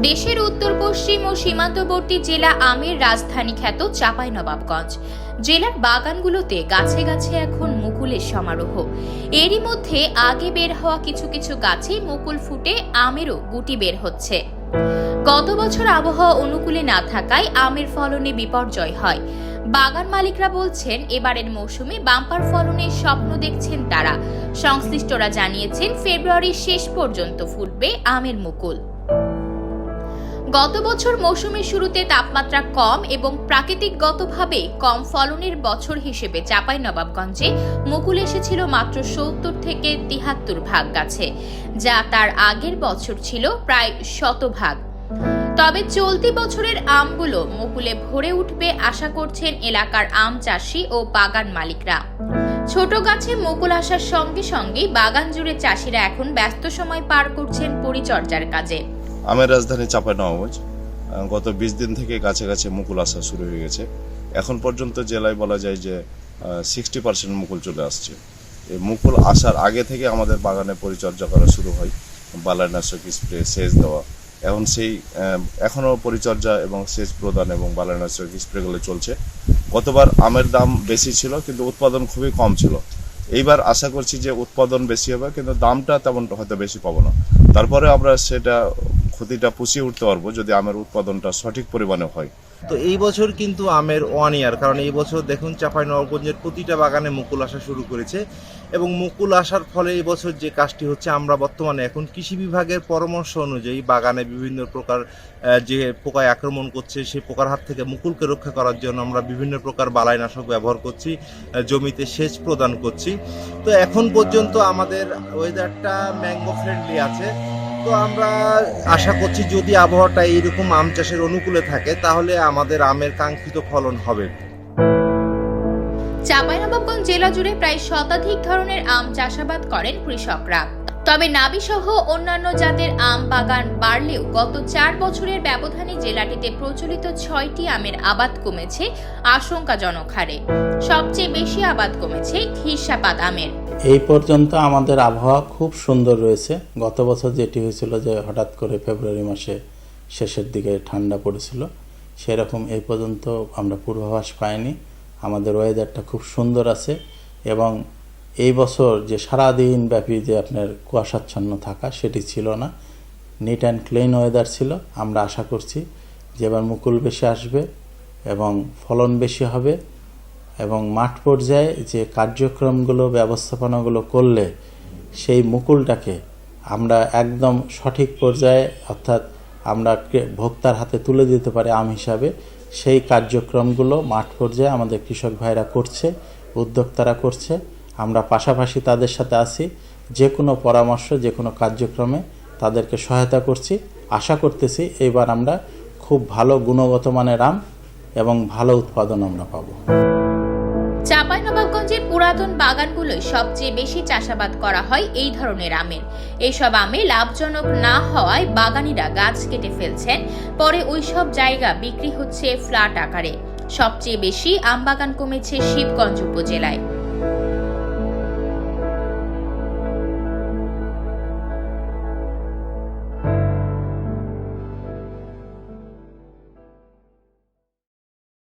দেশের উত্তর পশ্চিম ও সীমান্তবর্তী জেলা আমের রাজধানী খ্যাত চাঁপাইনবাবগঞ্জ জেলার বাগানগুলোতে গাছে গাছে এখন মুকুলের সমারোহ। এরই মধ্যে আগে বের হওয়া কিছু কিছু গাছে মুকুল ফুটে আমেরও গুটি বের হচ্ছে। গত বছর আবহাওয়া অনুকূলে না থাকায় আমের ফলনে বিপর্যয় হয়। বাগান মালিকরা বলছেন, এবারের মৌসুমে বাম্পার ফলনের স্বপ্ন দেখছেন তারা। সংশ্লিষ্টরা জানিয়েছেন, ফেব্রুয়ারির শেষ পর্যন্ত ফুটবে আমের মুকুল। গত বছর মৌসুমের শুরুতে তাপমাত্রা কম এবং প্রাকৃতিকগতভাবে কম ফলনের বছর হিসেবে চাঁপাইনবাবগঞ্জে মুকুল এসেছিল মাত্র 70 থেকে 73 ভাগ গাছে, যা তার আগের বছর ছিল প্রায় 100 ভাগ। তবে চলতি বছরের আমগুলো মুকুলে ভরে উঠবে আশা করছেন এলাকার আম চাষি ও বাগান মালিকরা। ছোট গাছে মুকুল আসার সঙ্গে সঙ্গে বাগান জুড়ে চাষিরা এখন ব্যস্ত সময় পার করছেন পরিচর্যার কাজে। আমের রাজধানী চাঁপাইনবাবগঞ্জ গত 20 দিন থেকে গাছে গাছে মুকুল আসা শুরু হয়ে গেছে। এখন পর্যন্ত জেলায় বলা যায় যে 60% মুকুল চলে আসছে। এই মুকুল আসার আগে থেকে আমাদের বাগানে পরিচর্যা করা শুরু হয়, বালাইনাশক স্প্রে, সেচ দেওয়া। এখনও পরিচর্যা এবং সেচ প্রদান এবং বালাইনাশক স্প্রেগুলো চলছে। গতবার আমের দাম বেশি ছিল কিন্তু উৎপাদন খুবই কম ছিল। এইবার আশা করছি যে উৎপাদন বেশি হবে কিন্তু দামটা তেমন হয়তো বেশি পাবো না। তারপরে আমরা সেটা ক্ষতিটা পুষিয়ে উঠতে পারবো যদি আমের উৎপাদনটা সঠিক পরিমাণে হয়। তো এই বছর কিন্তু আমের 1 ইয়ার, কারণ এই বছর দেখুন চাঁপাইনবাবগঞ্জের প্রতিটা বাগানে মুকুল আসা শুরু করেছে এবং মুকুল আসার ফলে এই বছর যে কাজটি হচ্ছে, আমরা বর্তমানে এখন কৃষি বিভাগের পরামর্শ অনুযায়ী বাগানে বিভিন্ন প্রকার যে পোকায় আক্রমণ করছে সেই পোকার হাত থেকে মুকুলকে রক্ষা করার জন্য আমরা বিভিন্ন প্রকার বালাইনাশক ব্যবহার করছি, জমিতে সেচ প্রদান করছি। তো এখন পর্যন্ত আমাদের ওয়েদারটা ম্যাঙ্গো ফ্রেন্ডলি আছে। তো আমরা আশা করছি যদি আবহাওয়াটা এইরকম আম চাষের অনুকূলে থাকে তাহলে আমাদের আমের কাঙ্ক্ষিত ফলন হবে। চাঁপাইনবাবগঞ্জ জেলা জুড়ে প্রায় শতাধিক ধরনের আম চাষাবাদ করেন কৃষকরা। তবে নাবি সহ অন্যান্য জাতের আম বাগান বাড়লেও গত 4 বছরের ব্যবধানে জেলাটিতে প্রচলিত 6টি আমের আবাদ কমেছে আশঙ্কাজনক হারে। সবচেয়ে বেশি আবাদ কমেছে খিরসাপাত আমের। এই পর্যন্ত আমাদের আবহাওয়া খুব সুন্দর রয়েছে। গত বছর যেটি হয়েছিল যে হঠাৎ করে ফেব্রুয়ারি মাসে শেষের দিকে ঠান্ডা পড়েছিল, সেরকম এই পর্যন্ত আমরা পূর্বাভাস পাইনি। আমাদের ওয়েদারটা খুব সুন্দর আছে এবং এই বছর যে সারাদিন ব্যাপী যে আপনার কুয়াশাচ্ছন্ন থাকা সেটি ছিল না, নিট অ্যান্ড ক্লিন ওয়েদার ছিল। আমরা আশা করছি যে এবার মুকুল বেশি আসবে এবং ফলন বেশি হবে এবং মাঠ পর্যায়ে যে কার্যক্রমগুলো ব্যবস্থাপনাগুলো করলে সেই মুকুলটাকে আমরা একদম সঠিক পর্যায়ে অর্থাৎ আমরা ভোক্তার হাতে তুলে দিতে পারি আম হিসাবে, সেই কার্যক্রমগুলো মাঠ পর্যায়ে আমাদের কৃষক ভাইরা করছে, উদ্যোক্তারা করছে। আমরা পাশাপাশি তাদের সাথে আছি, যে কোনো পরামর্শ, যে কোনো কার্যক্রমে তাদেরকে সহায়তা করছি। আশা করতেছি এবার আমরা খুব ভালো গুণগত মানের আম এবং ভালো উৎপাদন আমরা পাবো। চাঁপাইনবাবগঞ্জের পুরাতন বাগানগুলোয় সবচেয়ে বেশি চাষাবাদ করা হয় এই ধরনের আমের। এইসব আমে লাভজনক না হওয়ায় বাগানিরা গাছ কেটে ফেলছেন, পরে ওইসব জায়গা বিক্রি হচ্ছে ফ্ল্যাট আকারে। সবচেয়ে বেশি আম বাগান কমেছে শিবগঞ্জ উপজেলায়।